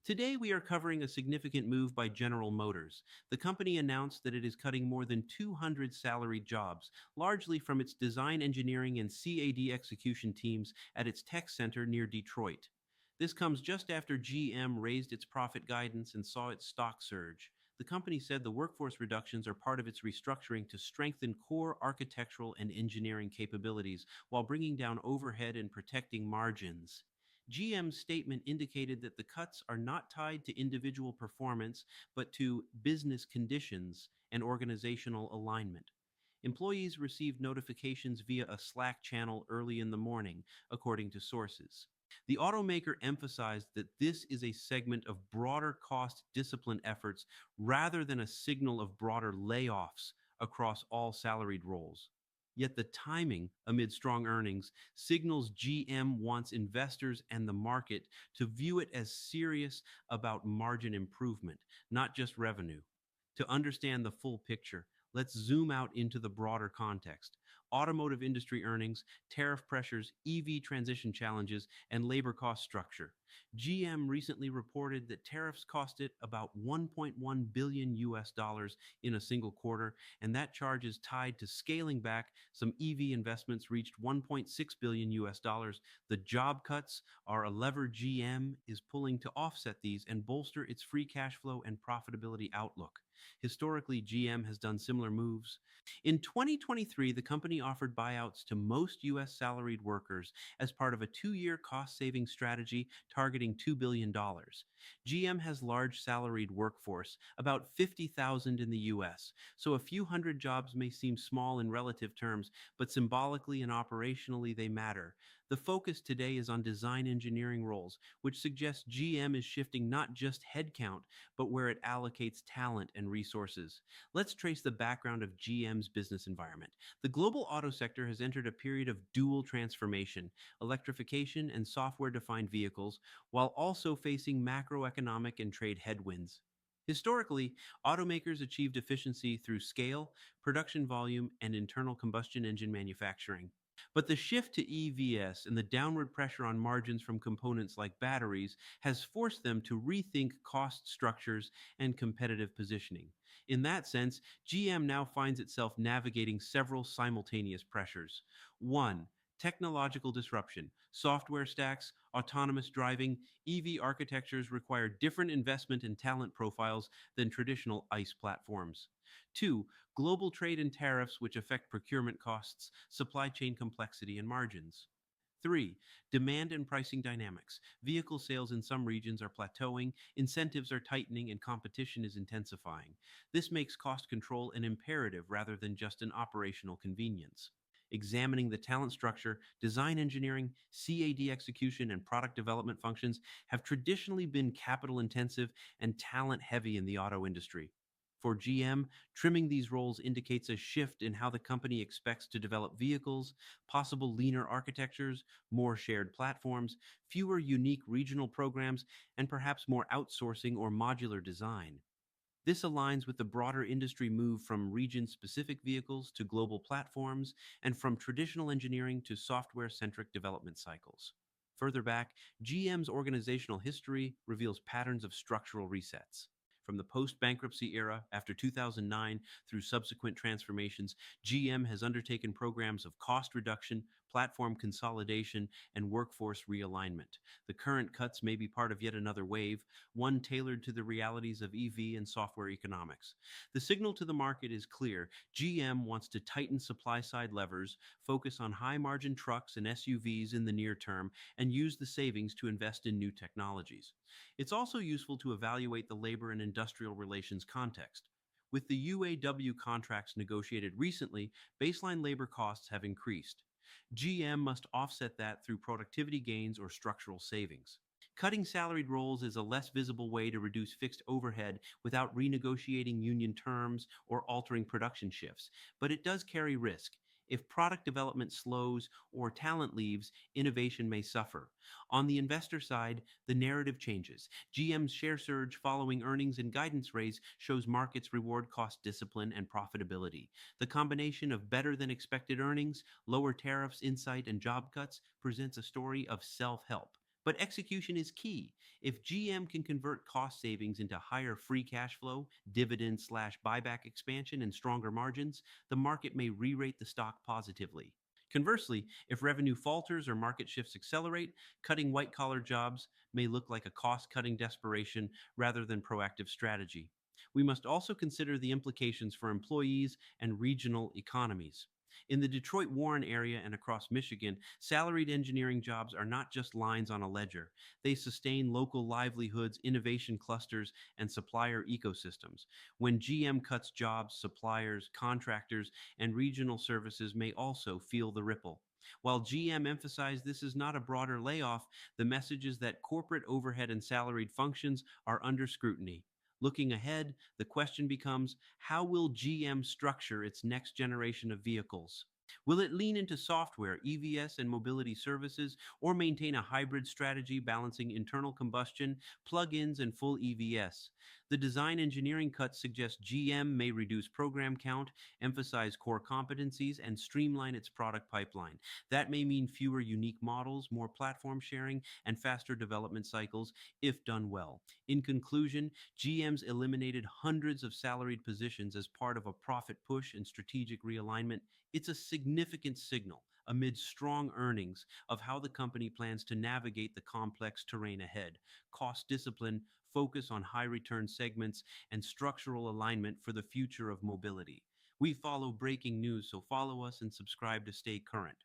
Today, we are covering a significant move by General Motors. The company announced that it is cutting more than 200 salaried jobs, largely from its design engineering and CAD execution teams at its tech center near Detroit. This comes just after GM raised its profit guidance and saw its stock surge. The company said the workforce reductions are part of its restructuring to strengthen core architectural and engineering capabilities while bringing down overhead and protecting margins. GM's statement indicated that the cuts are not tied to individual performance, but to business conditions and organizational alignment. Employees received notifications via a Slack channel early in the morning, according to sources. The automaker emphasized that this is a segment of broader cost discipline efforts rather than a signal of broader layoffs across all salaried roles. Yet the timing, amid strong earnings, signals GM wants investors and the market to view it as serious about margin improvement, not just revenue. To understand the full picture, let's zoom out into the broader context. Automotive industry earnings, tariff pressures, EV transition challenges, and labor cost structure. GM recently reported that tariffs cost it about 1.1 billion US dollars in a single quarter, and that charge is tied to scaling back. Some EV investments reached 1.6 billion US dollars. The job cuts are a lever GM is pulling to offset these and bolster its free cash flow and profitability outlook. Historically, GM has done similar moves. In 2023, the company offered buyouts to most U.S. salaried workers as part of a 2-year cost-saving strategy targeting $2 billion. GM has large salaried workforce, about 50,000 in the U.S., so a few hundred jobs may seem small in relative terms, but symbolically and operationally they matter. The focus today is on design engineering roles, which suggests GM is shifting not just headcount, but where it allocates talent and resources. Let's trace the background of GM's business environment. The global auto sector has entered a period of dual transformation, electrification and software-defined vehicles, while also facing macroeconomic and trade headwinds. Historically, automakers achieved efficiency through scale, production volume, and internal combustion engine manufacturing. But the shift to EVs and the downward pressure on margins from components like batteries has forced them to rethink cost structures and competitive positioning. In that sense, GM now finds itself navigating several simultaneous pressures. One, technological disruption. Software stacks, autonomous driving, EV architectures require different investment and talent profiles than traditional ICE platforms. Two, global trade and tariffs which affect procurement costs, supply chain complexity, and margins. Three, demand and pricing dynamics. Vehicle sales in some regions are plateauing, incentives are tightening, and competition is intensifying. This makes cost control an imperative rather than just an operational convenience. Examining the talent structure, design engineering, CAD execution, and product development functions have traditionally been capital intensive and talent heavy in the auto industry. For GM, trimming these roles indicates a shift in how the company expects to develop vehicles, possible leaner architectures, more shared platforms, fewer unique regional programs, and perhaps more outsourcing or modular design. This aligns with the broader industry move from region-specific vehicles to global platforms and from traditional engineering to software-centric development cycles. Further back, GM's organizational history reveals patterns of structural resets. From the post-bankruptcy era after 2009 through subsequent transformations, GM has undertaken programs of cost reduction, platform consolidation, and workforce realignment. The current cuts may be part of yet another wave, one tailored to the realities of EV and software economics. The signal to the market is clear. GM wants to tighten supply-side levers, focus on high-margin trucks and SUVs in the near term, and use the savings to invest in new technologies. It's also useful to evaluate the labor and industrial relations context. With the UAW contracts negotiated recently, baseline labor costs have increased. GM must offset that through productivity gains or structural savings. Cutting salaried roles is a less visible way to reduce fixed overhead without renegotiating union terms or altering production shifts, but it does carry risk. If product development slows or talent leaves, innovation may suffer. On the investor side, the narrative changes. GM's share surge following earnings and guidance raise shows markets reward cost discipline and profitability. The combination of better than expected earnings, lower tariffs, insight, and job cuts presents a story of self-help, But execution is key. If GM can convert cost savings into higher free cash flow, dividend slash buyback expansion, and stronger margins, the market may re rate the stock positively. Conversely, if revenue falters or market shifts accelerate, cutting white collar jobs may look like a cost cutting desperation rather than proactive strategy. We must also consider the implications for employees and regional economies. In the Detroit Warren area and across Michigan, salaried engineering jobs are not just lines on a ledger. They sustain local livelihoods, innovation clusters, and supplier ecosystems. When GM cuts jobs, suppliers, contractors, and regional services may also feel the ripple. While GM emphasized this is not a broader layoff, the message is that corporate overhead and salaried functions are under scrutiny. Looking ahead, the question becomes, how will GM structure its next generation of vehicles? Will it lean into software, EVS, and mobility services, or maintain a hybrid strategy balancing internal combustion, plug ins, and full EVS? The design engineering cuts suggest GM may reduce program count, emphasize core competencies, and streamline its product pipeline. That may mean fewer unique models, more platform sharing, and faster development cycles if done well. In conclusion, GM's eliminated hundreds of salaried positions as part of a profit push and strategic realignment. It's a significant signal amid strong earnings of how the company plans to navigate the complex terrain ahead. Cost discipline, focus on high return segments, and structural alignment for the future of mobility. We follow breaking news, so follow us and subscribe to stay current.